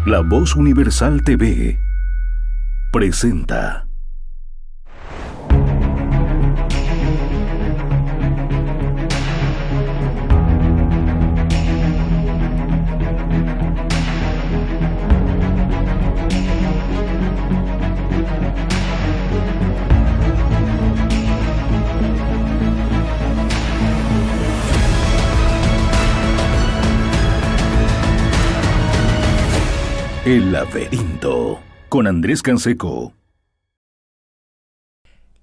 La Voz Universal TV presenta El Laberinto con Andrés Canseco.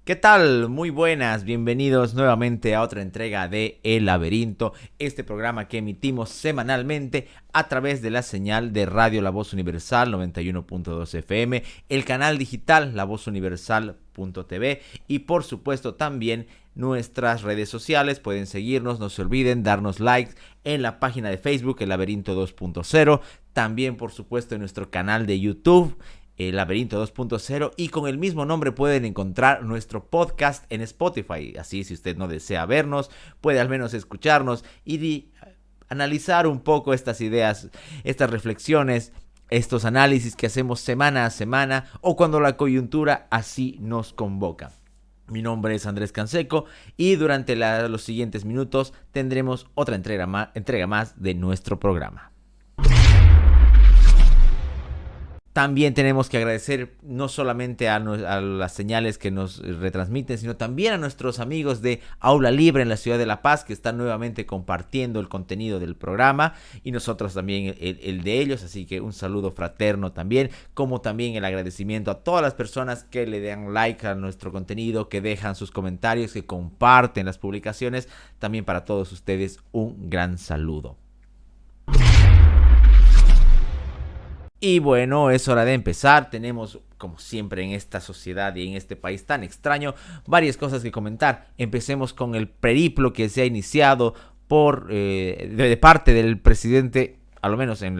¿Qué tal? Muy buenas, bienvenidos nuevamente a otra entrega de El Laberinto, este programa que emitimos semanalmente a través de la señal de Radio La Voz Universal 91.2 FM, el canal digital lavozuniversal.tv y por supuesto también nuestras redes sociales. Pueden seguirnos, no se olviden, darnos likes en la página de Facebook, El Laberinto 2.0, también por supuesto en nuestro canal de YouTube, El Laberinto 2.0, y con el mismo nombre pueden encontrar nuestro podcast en Spotify. Así, si usted no desea vernos, puede al menos escucharnos y analizar un poco estas ideas, estas reflexiones, estos análisis que hacemos semana a semana o cuando la coyuntura así nos convoca. Mi nombre es Andrés Canseco y durante los siguientes minutos tendremos otra entrega más de nuestro programa. También tenemos que agradecer no solamente a las señales que nos retransmiten, sino también a nuestros amigos de Aula Libre en la ciudad de La Paz, que están nuevamente compartiendo el contenido del programa y nosotros también el de ellos. Así que un saludo fraterno también, como también el agradecimiento a todas las personas que le dan like a nuestro contenido, que dejan sus comentarios, que comparten las publicaciones. También para todos ustedes un gran saludo. Y bueno, es hora de empezar. Tenemos, como siempre en esta sociedad y en este país tan extraño, varias cosas que comentar. Empecemos con el periplo que se ha iniciado de parte del presidente, a lo menos en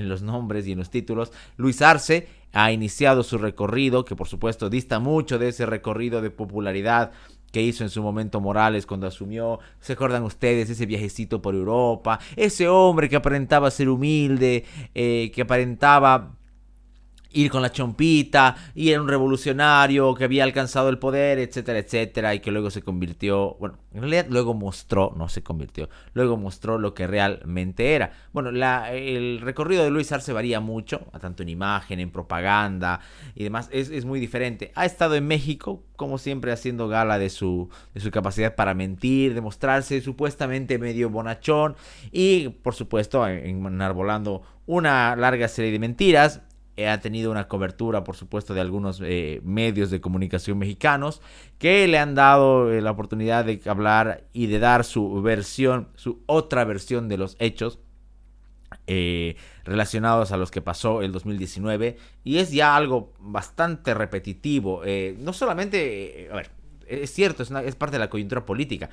los nombres y en los títulos. Luis Arce ha iniciado su recorrido, que por supuesto dista mucho de ese recorrido de popularidad que hizo en su momento Morales cuando asumió. ¿Se acuerdan ustedes? Ese viajecito por Europa, ese hombre que aparentaba ser humilde, que aparentaba ir con la chompita y era un revolucionario que había alcanzado el poder, etcétera, etcétera, y que luego se convirtió, bueno, en realidad luego mostró, no se convirtió, luego mostró lo que realmente era. Bueno, el recorrido de Luis Arce varía mucho, tanto en imagen, en propaganda y demás, es muy diferente. Ha estado en México, como siempre, haciendo gala de su capacidad para mentir, de mostrarse supuestamente medio bonachón y, por supuesto, enarbolando una larga serie de mentiras. Ha tenido una cobertura, por supuesto, de algunos medios de comunicación mexicanos que le han dado la oportunidad de hablar y de dar su otra versión de los hechos relacionados a los que pasó el 2019. Y es ya algo bastante repetitivo. No solamente, es cierto, es parte de la coyuntura política,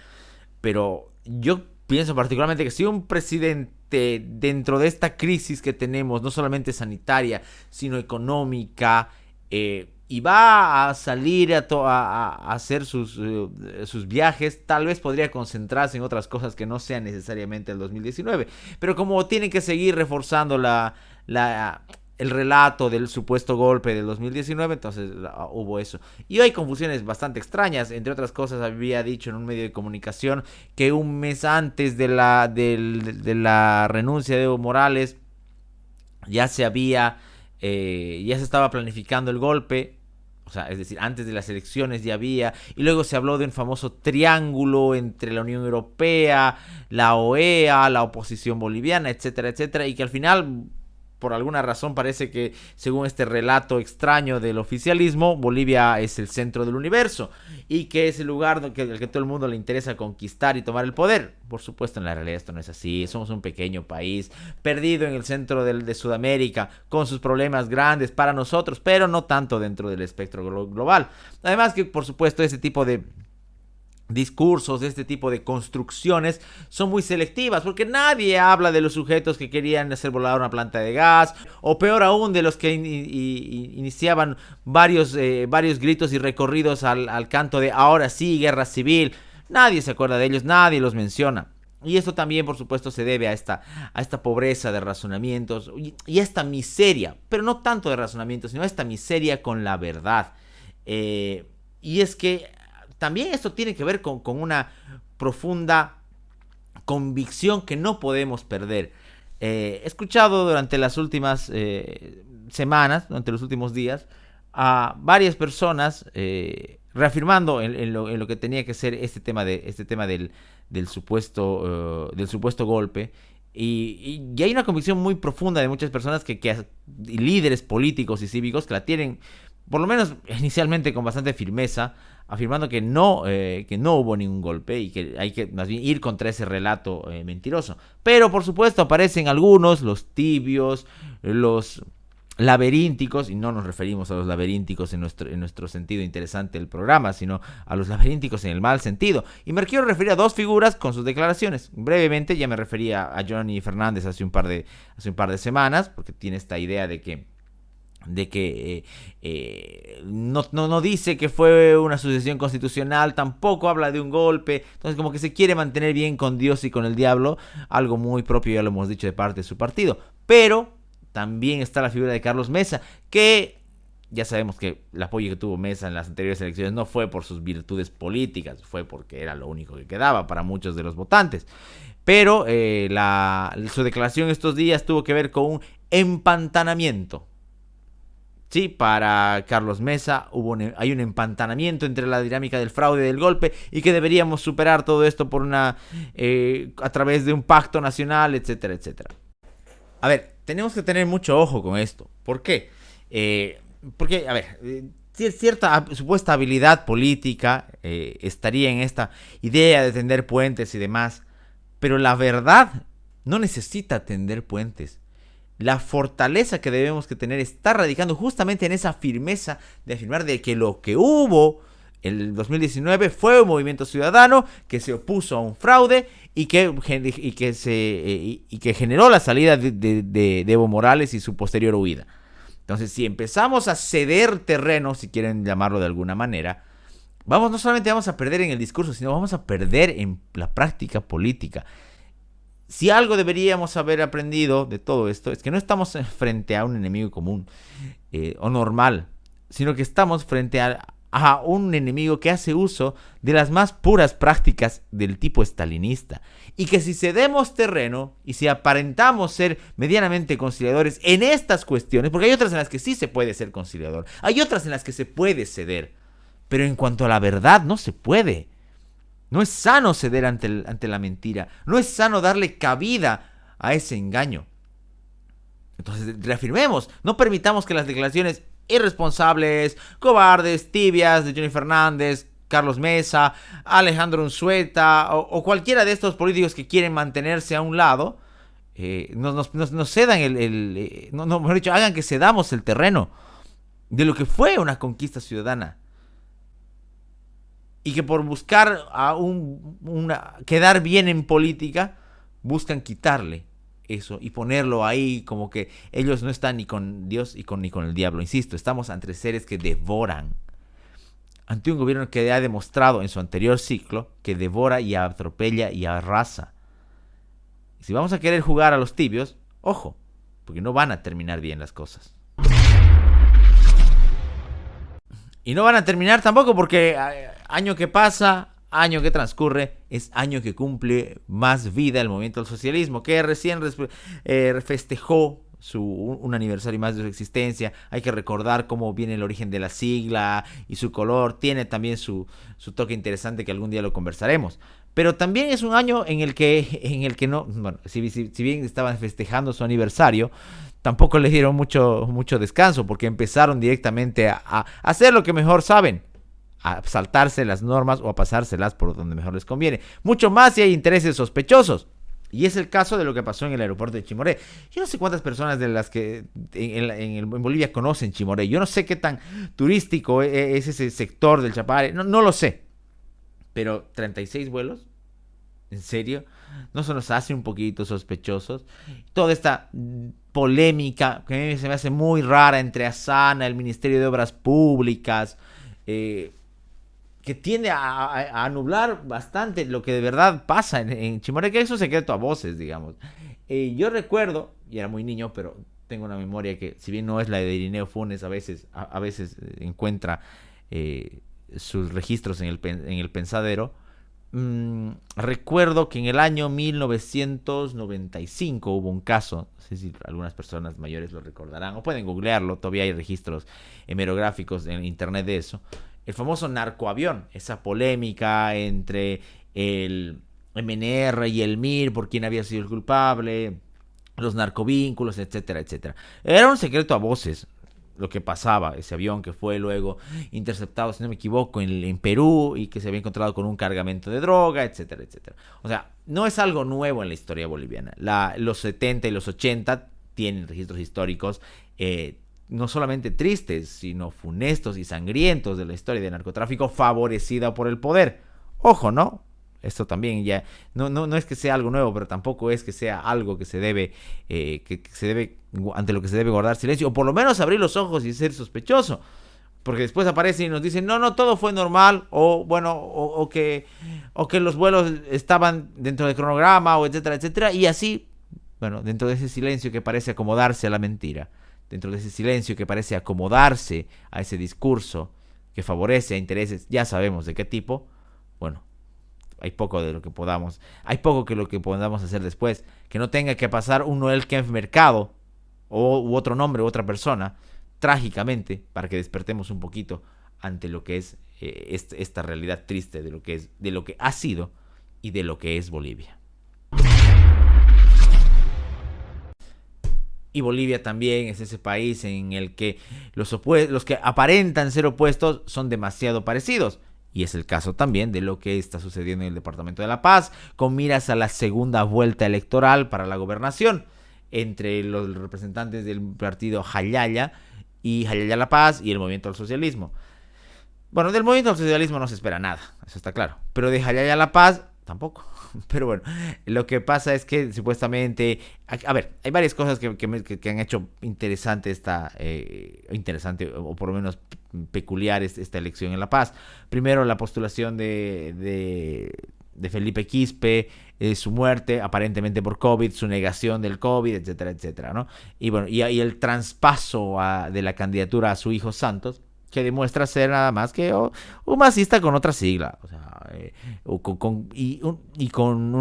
pero yo pienso particularmente que si un presidente dentro de esta crisis que tenemos, no solamente sanitaria, sino económica, y va a salir a hacer sus viajes, tal vez podría concentrarse en otras cosas que no sean necesariamente el 2019. Pero como tienen que seguir reforzando el relato del supuesto golpe del 2019, entonces hubo eso. Y hay confusiones bastante extrañas. Entre otras cosas, había dicho en un medio de comunicación que un mes antes de la renuncia de Evo Morales ya se estaba planificando el golpe. O sea, es decir, antes de las elecciones ya había, y luego se habló de un famoso triángulo entre la Unión Europea, la OEA, la oposición boliviana, etcétera, etcétera, y que al final, por alguna razón, parece que, según este relato extraño del oficialismo, Bolivia es el centro del universo y que es el lugar al que todo el mundo le interesa conquistar y tomar el poder. Por supuesto, en la realidad esto no es así. Somos un pequeño país perdido en el centro de Sudamérica, con sus problemas grandes para nosotros, pero no tanto dentro del espectro global. Además que, por supuesto, ese tipo de discursos, de este tipo de construcciones son muy selectivas, porque nadie habla de los sujetos que querían hacer volar una planta de gas, o peor aún, de los que iniciaban varios gritos y recorridos al canto de ahora sí, guerra civil. Nadie se acuerda de ellos, nadie los menciona. Y esto también, por supuesto, se debe a esta pobreza de razonamientos y a esta miseria, pero no tanto de razonamientos, sino a esta miseria con la verdad. Y es que también esto tiene que ver con una profunda convicción que no podemos perder. He escuchado durante las últimas semanas, durante los últimos días, a varias personas reafirmando en lo que tenía que ser este tema del supuesto golpe. Y hay una convicción muy profunda de muchas personas líderes políticos y cívicos que la tienen, por lo menos inicialmente, con bastante firmeza, afirmando que no hubo ningún golpe y que hay que más bien ir contra ese relato mentiroso. Pero por supuesto aparecen algunos, los tibios, los laberínticos, y no nos referimos a los laberínticos en nuestro sentido interesante del programa, sino a los laberínticos en el mal sentido. Y me quiero referir a dos figuras con sus declaraciones. Brevemente, ya me refería a Johnny Fernández hace un par de semanas, porque tiene esta idea de que no dice que fue una sucesión constitucional, tampoco habla de un golpe, entonces como que se quiere mantener bien con Dios y con el diablo, algo muy propio, ya lo hemos dicho, de parte de su partido. Pero también está la figura de Carlos Mesa, que ya sabemos que el apoyo que tuvo Mesa en las anteriores elecciones no fue por sus virtudes políticas, fue porque era lo único que quedaba para muchos de los votantes. Pero su declaración estos días tuvo que ver con un empantanamiento. Sí, para Carlos Mesa hay un empantanamiento entre la dinámica del fraude y del golpe, y que deberíamos superar todo esto a través de un pacto nacional, etcétera, etcétera. A ver, tenemos que tener mucho ojo con esto. ¿Por qué? Porque, a ver, cierta supuesta habilidad política estaría en esta idea de tender puentes y demás, pero la verdad no necesita tender puentes. La fortaleza que debemos que tener está radicando justamente en esa firmeza de afirmar de que lo que hubo en el 2019 fue un movimiento ciudadano que se opuso a un fraude y que generó la salida de Evo Morales y su posterior huida. Entonces, si empezamos a ceder terreno, si quieren llamarlo de alguna manera, no solamente vamos a perder en el discurso, sino vamos a perder en la práctica política. Si algo deberíamos haber aprendido de todo esto, es que no estamos frente a un enemigo común o normal, sino que estamos frente a un enemigo que hace uso de las más puras prácticas del tipo estalinista. Y que si cedemos terreno y si aparentamos ser medianamente conciliadores en estas cuestiones, porque hay otras en las que sí se puede ser conciliador, hay otras en las que se puede ceder, pero en cuanto a la verdad no se puede. No es sano ceder ante la mentira. No es sano darle cabida a ese engaño. Entonces, reafirmemos. No permitamos que las declaraciones irresponsables, cobardes, tibias de Johnny Fernández, Carlos Mesa, Alejandro Unzueta o cualquiera de estos políticos que quieren mantenerse a un lado, nos cedan mejor dicho, hagan que cedamos el terreno de lo que fue una conquista ciudadana. Y que por buscar quedar bien en política, buscan quitarle eso y ponerlo ahí como que ellos no están ni con Dios ni con el diablo. Insisto, estamos ante seres que devoran. Ante un gobierno que ha demostrado en su anterior ciclo que devora y atropella y arrasa. Y si vamos a querer jugar a los tibios, ojo, porque no van a terminar bien las cosas. Y no van a terminar tampoco porque año que pasa, año que transcurre, es año que cumple más vida el movimiento del socialismo, que recién festejó un aniversario más de su existencia. Hay que recordar cómo viene el origen de la sigla y su color. Tiene también su toque interesante que algún día lo conversaremos. Pero también es un año en el que no, bueno, si bien estaban festejando su aniversario, tampoco les dieron mucho descanso, porque empezaron directamente a hacer lo que mejor saben, a saltarse las normas o a pasárselas por donde mejor les conviene. Mucho más si hay intereses sospechosos. Y es el caso de lo que pasó en el aeropuerto de Chimoré. Yo no sé cuántas personas de las que en Bolivia conocen Chimoré. Yo no sé qué tan turístico es ese sector del Chapare. No lo sé. Pero 36 vuelos, ¿en serio? ¿No se nos hace un poquito sospechosos? Toda esta polémica que a mí se me hace muy rara entre Asana, el Ministerio de Obras Públicas, que que tiende a nublar bastante lo que de verdad pasa en Chimoreque. Es un secreto a voces, digamos. Yo recuerdo, y era muy niño, pero tengo una memoria que, si bien no es la de Irineo Funes, a veces encuentra sus registros en el pensadero. Recuerdo que en el año 1995 hubo un caso, no sé si algunas personas mayores lo recordarán, o pueden googlearlo, todavía hay registros hemerográficos en internet de eso. El famoso narcoavión, esa polémica entre el MNR y el MIR por quién había sido el culpable, los narcovínculos, etcétera, etcétera. Era un secreto a voces lo que pasaba, ese avión que fue luego interceptado, si no me equivoco, en Perú, y que se había encontrado con un cargamento de droga, etcétera, etcétera. O sea, no es algo nuevo en la historia boliviana. Los 70 y los 80 tienen registros históricos no solamente tristes, sino funestos y sangrientos de la historia del narcotráfico favorecida por el poder. Ojo, ¿no? Esto también ya no es que sea algo nuevo, pero tampoco es que sea algo que se debe ante lo que se debe guardar silencio, o por lo menos abrir los ojos y ser sospechoso, porque después aparecen y nos dicen no, todo fue normal, o bueno, o que los vuelos estaban dentro del cronograma, o etcétera, etcétera, y así, bueno, dentro de ese silencio que parece acomodarse a la mentira, dentro de ese silencio que parece acomodarse a ese discurso que favorece a intereses, ya sabemos de qué tipo, bueno, hay poco que lo que podamos hacer después, que no tenga que pasar un Noel Kempf Mercado u otro nombre u otra persona trágicamente para que despertemos un poquito ante lo que es esta realidad triste de lo que ha sido y de lo que es Bolivia. Y Bolivia también es ese país en el que los que aparentan ser opuestos son demasiado parecidos. Y es el caso también de lo que está sucediendo en el Departamento de La Paz, con miras a la segunda vuelta electoral para la gobernación entre los representantes del partido Jayaya y Jayaya La Paz y el Movimiento al Socialismo. Bueno, del Movimiento al Socialismo no se espera nada, eso está claro. Pero de Jayaya La Paz tampoco. Pero bueno, lo que pasa es que supuestamente, a ver, hay varias cosas que han hecho interesante o por lo menos peculiar esta elección en La Paz. Primero, la postulación de Felipe Quispe, su muerte aparentemente por COVID, su negación del COVID, etcétera, etcétera, ¿no? Y bueno, y el traspaso de la candidatura a su hijo Santos, que demuestra ser nada más que un masista con otra sigla, o sea, con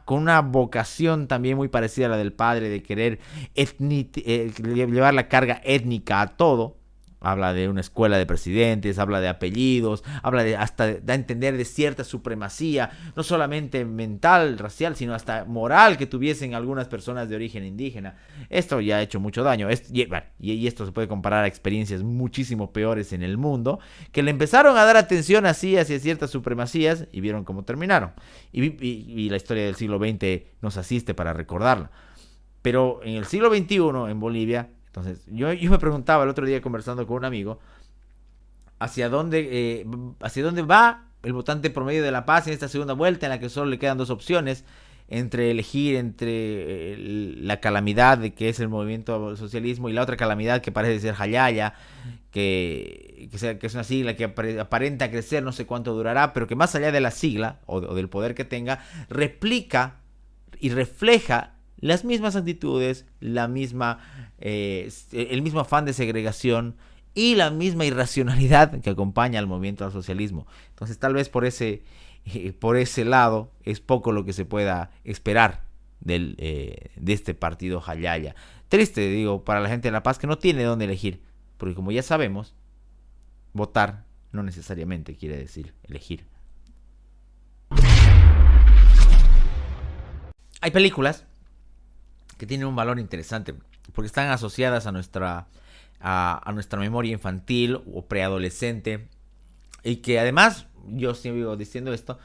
una vocación también muy parecida a la del padre de querer llevar la carga étnica a todo. Habla de una escuela de presidentes, habla de apellidos, hasta da a entender de cierta supremacía, no solamente mental, racial, sino hasta moral que tuviesen algunas personas de origen indígena. Esto ya ha hecho mucho daño. Y esto se puede comparar a experiencias muchísimo peores en el mundo, que le empezaron a dar atención así hacia ciertas supremacías y vieron cómo terminaron. Y la historia del siglo XX nos asiste para recordarla. Pero en el siglo XXI, en Bolivia, entonces, yo me preguntaba el otro día conversando con un amigo hacia dónde va el votante promedio de La Paz en esta segunda vuelta, en la que solo le quedan dos opciones entre elegir entre la calamidad de que es el movimiento al socialismo y la otra calamidad que parece ser Jayaya, que es una sigla que aparenta crecer, no sé cuánto durará, pero que más allá de la sigla o del poder que tenga, replica y refleja las mismas actitudes, el mismo afán de segregación y la misma irracionalidad que acompaña al movimiento al socialismo. Entonces, tal vez por ese lado es poco lo que se pueda esperar de este partido Jayaya. Triste, digo, para la gente de La Paz que no tiene dónde elegir, porque como ya sabemos, votar no necesariamente quiere decir elegir. Hay películas que tienen un valor interesante porque están asociadas a nuestra memoria infantil o preadolescente, y que además, yo sigo diciendo esto,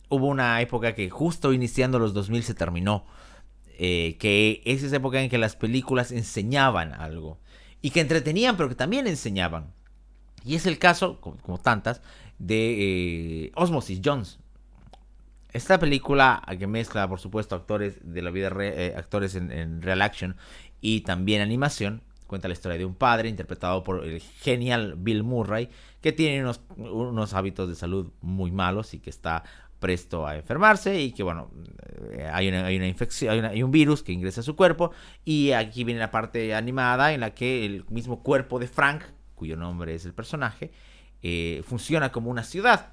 hubo una época que justo iniciando los 2000 se terminó, que es esa época en que las películas enseñaban algo y que entretenían, pero que también enseñaban, y es el caso, como tantas, de Osmosis Jones. Esta película que mezcla, por supuesto, actores de la vida actores en real action y también animación, Cuenta la historia de un padre interpretado por el genial Bill Murray, que tiene unos hábitos de salud muy malos y que está presto a enfermarse y que, bueno, hay una infección, hay un virus que ingresa a su cuerpo, y aquí viene la parte animada en la que el mismo cuerpo de Frank, cuyo nombre es el personaje, funciona como una ciudad.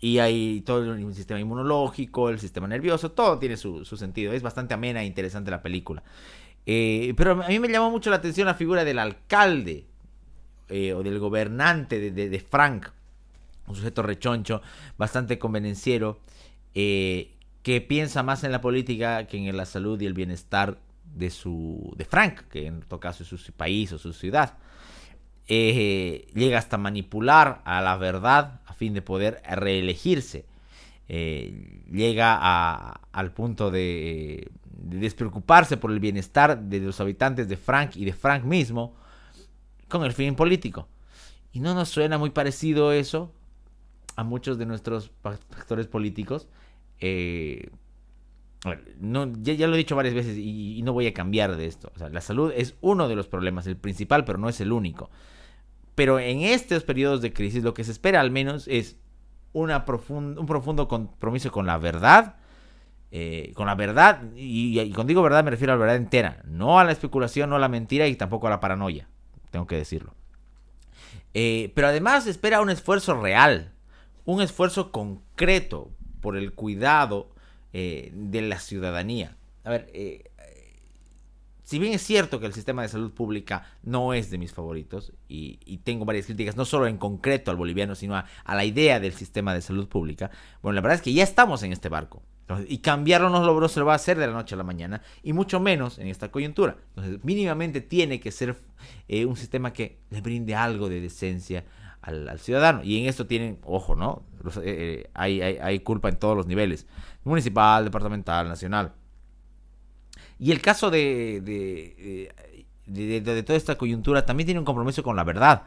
Y hay todo el sistema inmunológico, el sistema nervioso, todo tiene su sentido. Es bastante amena e interesante la película. Pero a mí me llamó mucho la atención la figura del alcalde o del gobernante de Frank. Un sujeto rechoncho, bastante convenenciero, que piensa más en la política que en la salud y el bienestar de Frank, que en todo caso es su país o su ciudad. Llega hasta manipular a la verdad a fin de poder reelegirse. Llega al punto de despreocuparse por el bienestar de los habitantes de Frank y de Frank mismo con el fin político. ¿Y no nos suena muy parecido eso a muchos de nuestros actores políticos? No, ya lo he dicho varias veces y no voy a cambiar de esto. O sea, la salud es uno de los problemas, el principal, pero no es el único. Pero en estos periodos de crisis lo que se espera al menos es un profundo compromiso con la verdad. Y cuando digo verdad me refiero a la verdad entera. No a la especulación, no a la mentira y tampoco a la paranoia. Tengo que decirlo. Pero además se espera un esfuerzo real. Un esfuerzo concreto por el cuidado de la ciudadanía. A ver, si bien es cierto que el sistema de salud pública no es de mis favoritos, y tengo varias críticas, no solo en concreto al boliviano, sino a la idea del sistema de salud pública, bueno, la verdad es que ya estamos en este barco. Entonces, y cambiarlo no se lo va a hacer de la noche a la mañana, y mucho menos en esta coyuntura. Entonces, mínimamente tiene que ser un sistema que le brinde algo de decencia al ciudadano. Y en esto tienen, ojo, ¿no? Hay culpa en todos los niveles: municipal, departamental, nacional. Y el caso de toda esta coyuntura también tiene un compromiso con la verdad,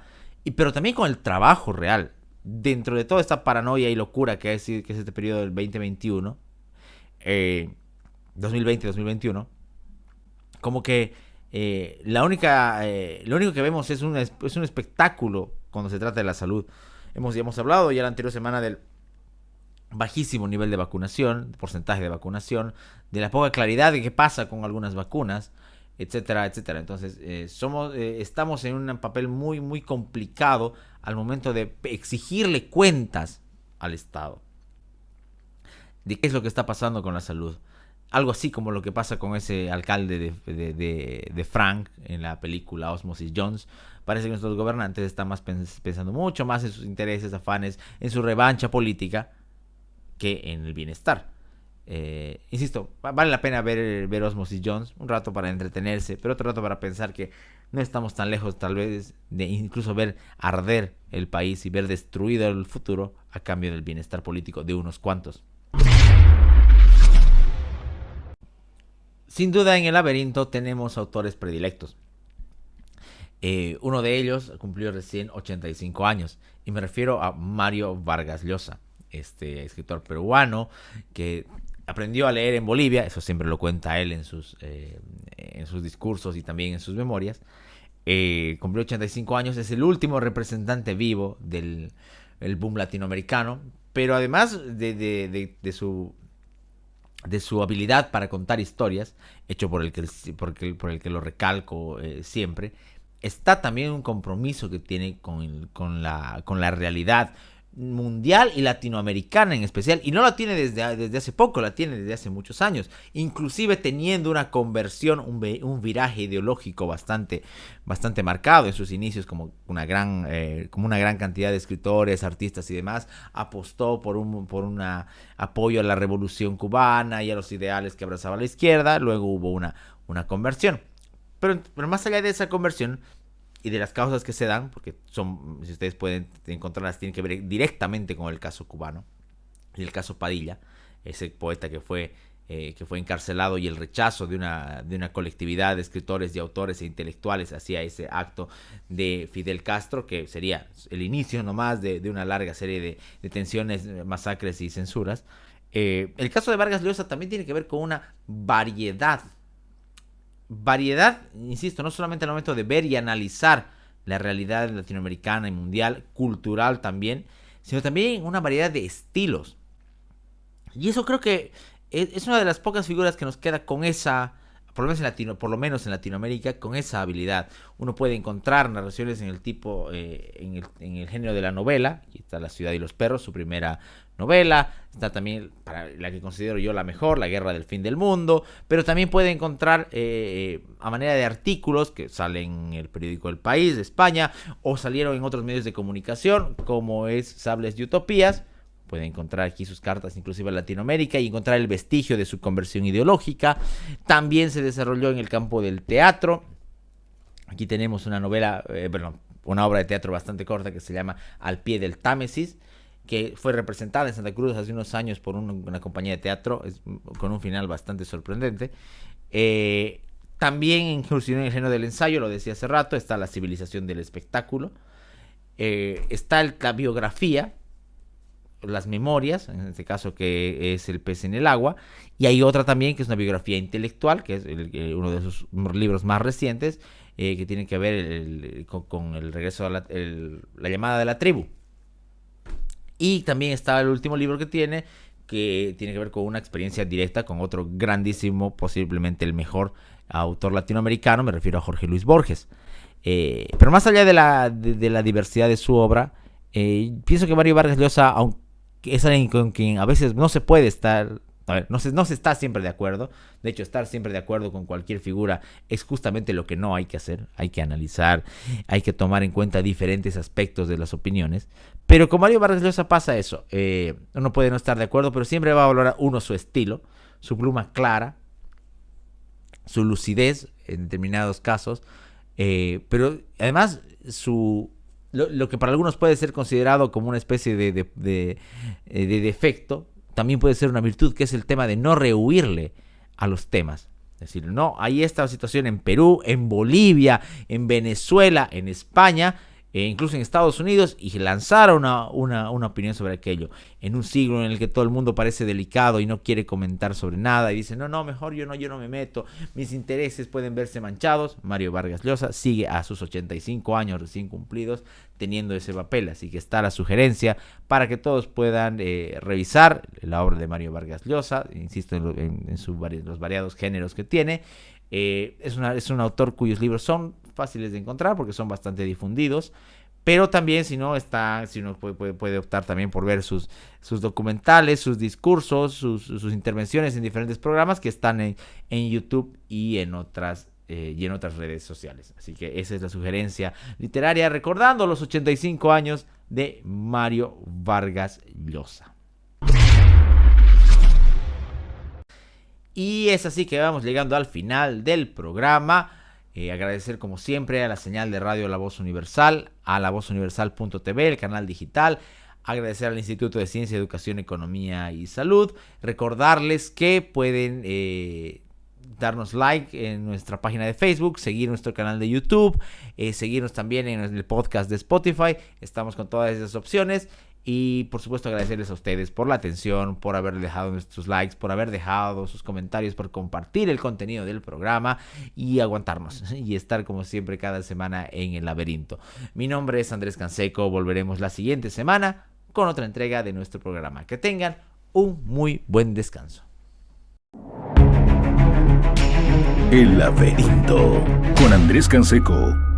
pero también con el trabajo real. Dentro de toda esta paranoia y locura que es este periodo del 2021, 2020-2021, como que lo único que vemos es un espectáculo cuando se trata de la salud. Ya hemos hablado ya la anterior semana del bajísimo nivel de vacunación, porcentaje de vacunación, de la poca claridad de qué pasa con algunas vacunas, etcétera, etcétera. Entonces, estamos en un papel muy, muy complicado al momento de exigirle cuentas al Estado de qué es lo que está pasando con la salud. Algo así como lo que pasa con ese alcalde de Frank en la película Osmosis Jones. Parece que nuestros gobernantes están pensando mucho más en sus intereses, afanes, en su revancha política, que en el bienestar. Insisto, vale la pena ver Osmosis Jones un rato para entretenerse, pero otro rato para pensar que no estamos tan lejos tal vez de incluso ver arder el país y ver destruido el futuro a cambio del bienestar político de unos cuantos. Sin duda, en El laberinto tenemos autores predilectos. Uno de ellos cumplió recién 85 años y me refiero a Mario Vargas Llosa, este escritor peruano que aprendió a leer en Bolivia. Eso siempre lo cuenta él en sus discursos y también en sus memorias. Cumplió 85 años, es el último representante vivo del boom latinoamericano, pero además de su habilidad para contar historias, hecho por el que lo recalco siempre, está también un compromiso que tiene con la realidad mundial y latinoamericana en especial, y no la tiene desde hace poco, la tiene desde hace muchos años, inclusive teniendo una conversión, un viraje ideológico bastante marcado en sus inicios, como una gran cantidad de escritores, artistas y demás, apostó por un apoyo a la revolución cubana y a los ideales que abrazaba la izquierda. Luego hubo una conversión, pero más allá de esa conversión y de las causas que se dan, porque si ustedes pueden encontrarlas, tienen que ver directamente con el caso cubano y el caso Padilla, ese poeta que fue encarcelado, y el rechazo de una colectividad de escritores y autores e intelectuales hacia ese acto de Fidel Castro, que sería el inicio nomás de una larga serie de tensiones, masacres y censuras. El caso de Vargas Llosa también tiene que ver con una variedad variedad, insisto, no solamente al momento de ver y analizar la realidad latinoamericana y mundial, cultural también, sino también una variedad de estilos. Y eso creo que es una de las pocas figuras que nos queda con esa, por lo menos en Latinoamérica, con esa habilidad. Uno puede encontrar narraciones en el tipo, en el género de la novela. Aquí está La ciudad y los perros, su primera novela. Está también, para la que considero yo la mejor, La guerra del fin del mundo. Pero también puede encontrar a manera de artículos que salen en el periódico El País de España o salieron en otros medios de comunicación, como es Sables y Utopías. Puede encontrar aquí sus cartas inclusive a Latinoamérica y encontrar el vestigio de su conversión ideológica. También se desarrolló en el campo del teatro. Aquí tenemos una novela, una obra de teatro bastante corta que se llama Al pie del Támesis, que fue representada en Santa Cruz hace unos años por una compañía de teatro, con un final bastante sorprendente. También incursionó en el género del ensayo, lo decía hace rato, está La civilización del espectáculo. Está la biografía, las memorias, en este caso que es El pez en el agua, y hay otra también que es una biografía intelectual, que es uno de sus libros más recientes, que tiene que ver con el regreso a la llamada de la tribu. Y también está el último libro que tiene que ver con una experiencia directa con otro grandísimo, posiblemente el mejor autor latinoamericano, me refiero a Jorge Luis Borges. Pero más allá de la diversidad de su obra, pienso que Mario Vargas Llosa, aunque es alguien con quien a veces no se puede estar, no se está siempre de acuerdo. De hecho, estar siempre de acuerdo con cualquier figura es justamente lo que no hay que hacer. Hay que analizar, hay que tomar en cuenta diferentes aspectos de las opiniones. Pero con Mario Vargas Llosa pasa eso. Uno puede no estar de acuerdo, pero siempre va a valorar su estilo, su pluma clara, su lucidez en determinados casos. Pero además lo que para algunos puede ser considerado como una especie de defecto, también puede ser una virtud, que es el tema de no rehuirle a los temas. Es decir, no, hay esta situación en Perú, en Bolivia, en Venezuela, en España, incluso en Estados Unidos, y lanzar una opinión sobre aquello. En un siglo en el que todo el mundo parece delicado y no quiere comentar sobre nada, y dice, no, mejor yo no me meto, mis intereses pueden verse manchados. Mario Vargas Llosa sigue a sus 85 años recién cumplidos teniendo ese papel, así que está la sugerencia para que todos puedan revisar la obra de Mario Vargas Llosa, insisto en los variados géneros que tiene. Es un autor cuyos libros son fáciles de encontrar porque son bastante difundidos, pero también si no puede optar también por ver sus documentales, sus discursos, sus intervenciones en diferentes programas que están en YouTube y en otras redes sociales. Así que esa es la sugerencia literaria, recordando los 85 años de Mario Vargas Llosa. Y es así que vamos llegando al final del programa. Agradecer como siempre a la señal de radio La Voz Universal, a lavozuniversal.tv, el canal digital. Agradecer al Instituto de Ciencia, Educación, Economía y Salud. Recordarles que pueden darnos like en nuestra página de Facebook, seguir nuestro canal de YouTube, seguirnos también en el podcast de Spotify. Estamos con todas esas opciones. Y por supuesto agradecerles a ustedes por la atención, por haber dejado nuestros likes, por haber dejado sus comentarios, por compartir el contenido del programa y aguantarnos y estar como siempre cada semana en el laberinto. Mi nombre es Andrés Canseco, volveremos la siguiente semana con otra entrega de nuestro programa. Que tengan un muy buen descanso. El laberinto con Andrés Canseco.